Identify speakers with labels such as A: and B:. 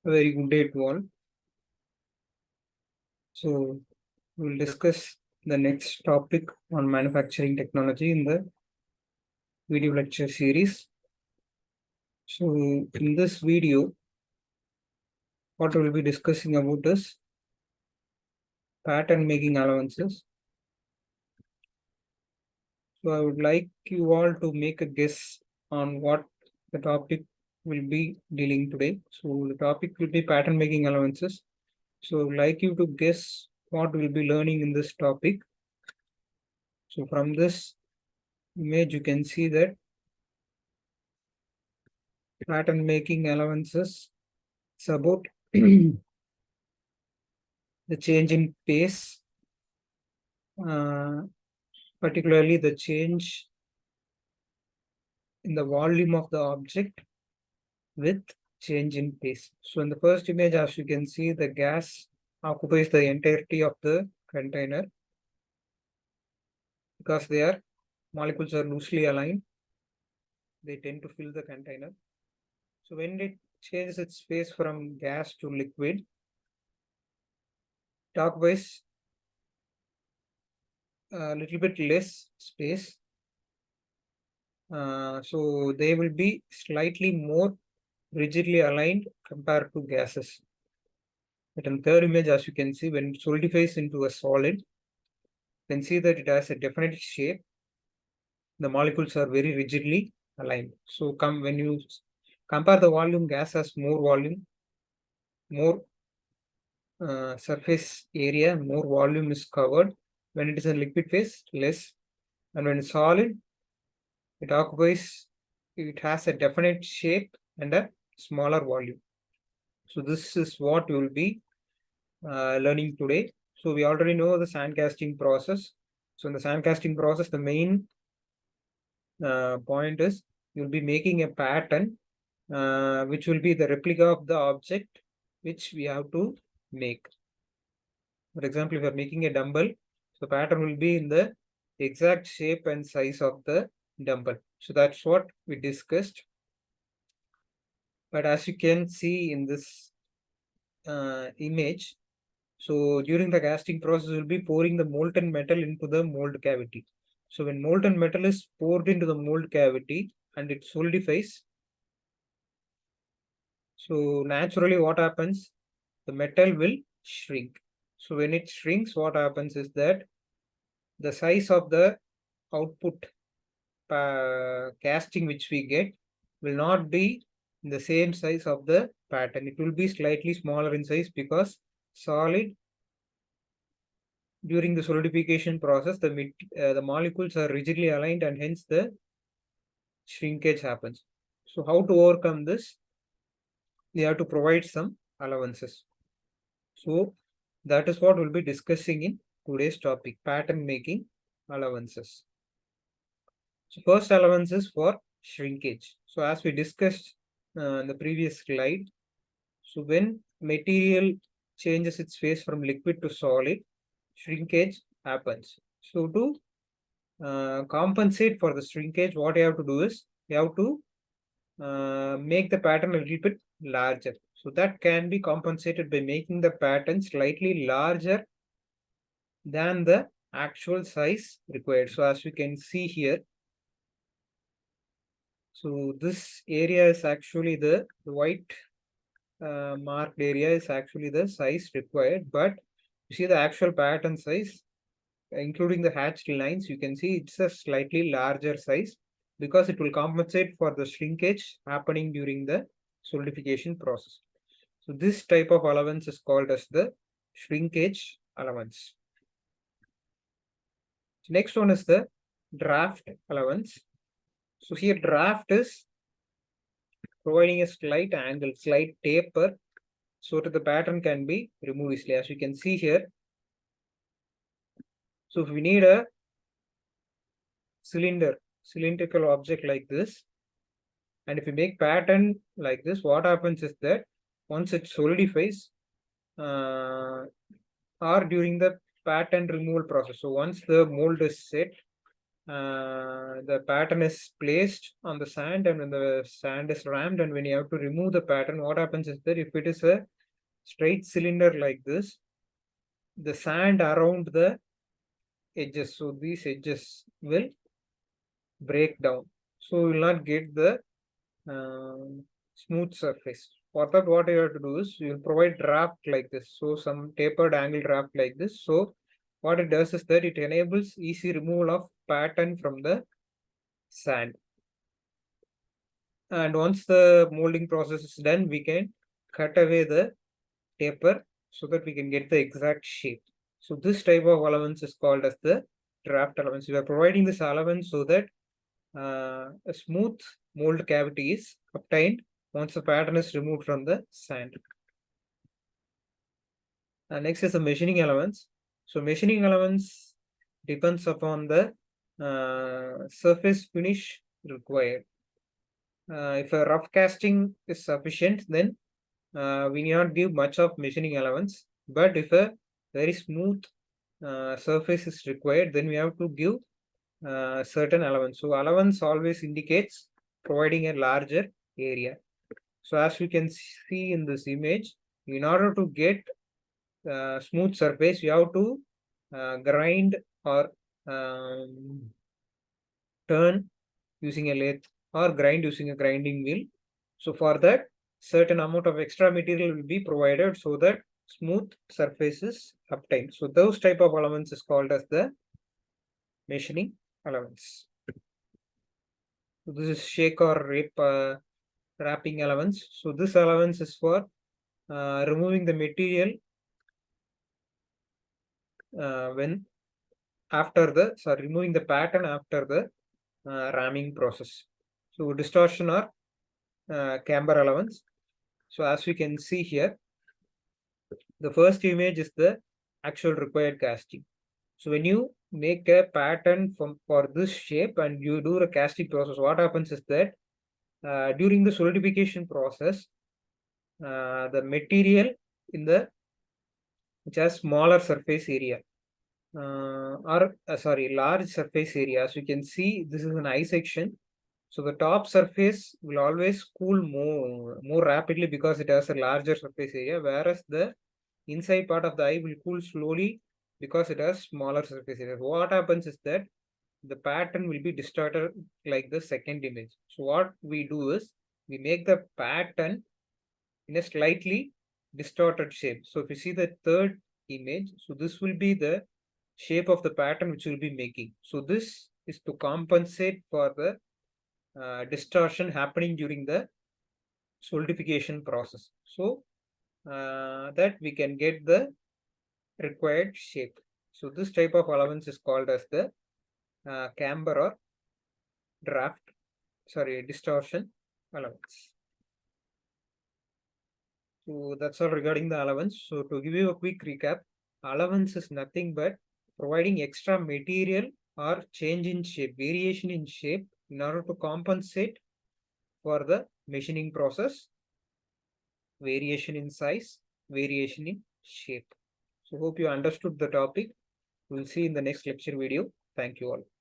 A: A very good day to all. So we'll discuss the next topic on manufacturing technology in the video lecture series. So in this video, what we'll be discussing about is pattern making allowances. So I would like you all to make a guess on what the topic will be dealing today. So the topic will be pattern making allowances. So I would like you to guess what we'll be learning in this topic. So from this image, you can see that pattern making allowances, it's about the change in pace, particularly the change in the volume of the object with change in pace. So in the first image, as you can see, the gas occupies the entirety of the container because their molecules are loosely aligned. They tend to fill the container. So when it changes its phase from gas to liquid, it occupies a little bit less space. So they will be slightly more rigidly aligned compared to gases. But in the third image, as you can see, when it solidifies into a solid, you can see that it has a definite shape. The molecules are very rigidly aligned. So when you compare the volume, gas has more volume, more surface area, more volume is covered. When it is in liquid phase, less. And when it's solid, it has a definite shape and a smaller volume. So this is what we will be learning today. So we already know the sand casting process. So in the sand casting process, the main point is you'll be making a pattern which will be the replica of the object which we have to make. For example, if you are making a dumbbell, so pattern will be in the exact shape and size of the dumbbell. So that's what we discussed. But as you can see in this image, so during the casting process, we'll be pouring the molten metal into the mold cavity. So when molten metal is poured into the mold cavity and it solidifies, so naturally what happens? The metal will shrink. So when it shrinks, what happens is that the size of the output casting which we get will not be the same size of the pattern. It will be slightly smaller in size because solid, during the solidification process, the molecules are rigidly aligned and hence the shrinkage happens. So how to overcome this? We have to provide some allowances. So that is what we'll be discussing in today's topic, pattern making allowances. So first allowance is for shrinkage. So as we discussed in the previous slide, so when material changes its phase from liquid to solid, shrinkage happens. So to compensate for the shrinkage, what you have to do is you have to make the pattern a little bit larger. So that can be compensated by making the pattern slightly larger than the actual size required. So as we can see here, so this area is actually the white marked area is actually the size required, but you see the actual pattern size, including the hatched lines, you can see it's a slightly larger size because it will compensate for the shrinkage happening during the solidification process. So this type of allowance is called as the shrinkage allowance. Next one is the draft allowance. So here draft is providing a slight angle, slight taper, so that the pattern can be removed easily. As you can see here, so if we need a cylindrical object like this, and if we make pattern like this, what happens is that once it solidifies or during the pattern removal process, so once the mold is set, the pattern is placed on the sand, and when the sand is rammed, and when you have to remove the pattern, what happens is that if it is a straight cylinder like this, the sand around the edges, so these edges will break down, so you will not get the smooth surface. For that, what you have to do is you will provide draft like this, so some tapered angle draft like this. So what it does is that it enables easy removal of pattern from the sand. And once the molding process is done, we can cut away the taper so that we can get the exact shape. So this type of allowance is called as the draft allowance. We are providing this allowance so that a smooth mold cavity is obtained once the pattern is removed from the sand. Next is the machining allowance. So machining allowance depends upon the surface finish required. If a rough casting is sufficient, then we need not give much of machining allowance. But if a very smooth surface is required, then we have to give certain allowance. So allowance always indicates providing a larger area. So as we can see in this image, in order to get smooth surface, you have to grind or turn using a lathe or grind using a grinding wheel. So for that, certain amount of extra material will be provided so that smooth surface is obtained. So those type of allowance is called as the machining allowance. So this is shake or wrapping allowance. So this allowance is for removing the material when after the removing the pattern after the ramming process. So distortion or camber allowance. So as we can see here, the first image is the actual required casting. So when you make a pattern for this shape and you do the casting process, what happens is that during the solidification process, the material in the which has smaller surface area large surface area. As you can see, this is an eye section. So the top surface will always cool more rapidly because it has a larger surface area, whereas the inside part of the eye will cool slowly because it has smaller surface area. What happens is that the pattern will be distorted like the second image. So what we do is we make the pattern in a slightly distorted shape. So if you see the third image, so this will be the shape of the pattern which we'll be making. So this is to compensate for the distortion happening during the solidification process. So that we can get the required shape. So this type of allowance is called as the camber or distortion allowance. So that's all regarding the allowance. So to give you a quick recap, allowance is nothing but providing extra material or change in shape, variation in shape in order to compensate for the machining process, variation in size, variation in shape. So hope you understood the topic. We'll see in the next lecture video. Thank you all.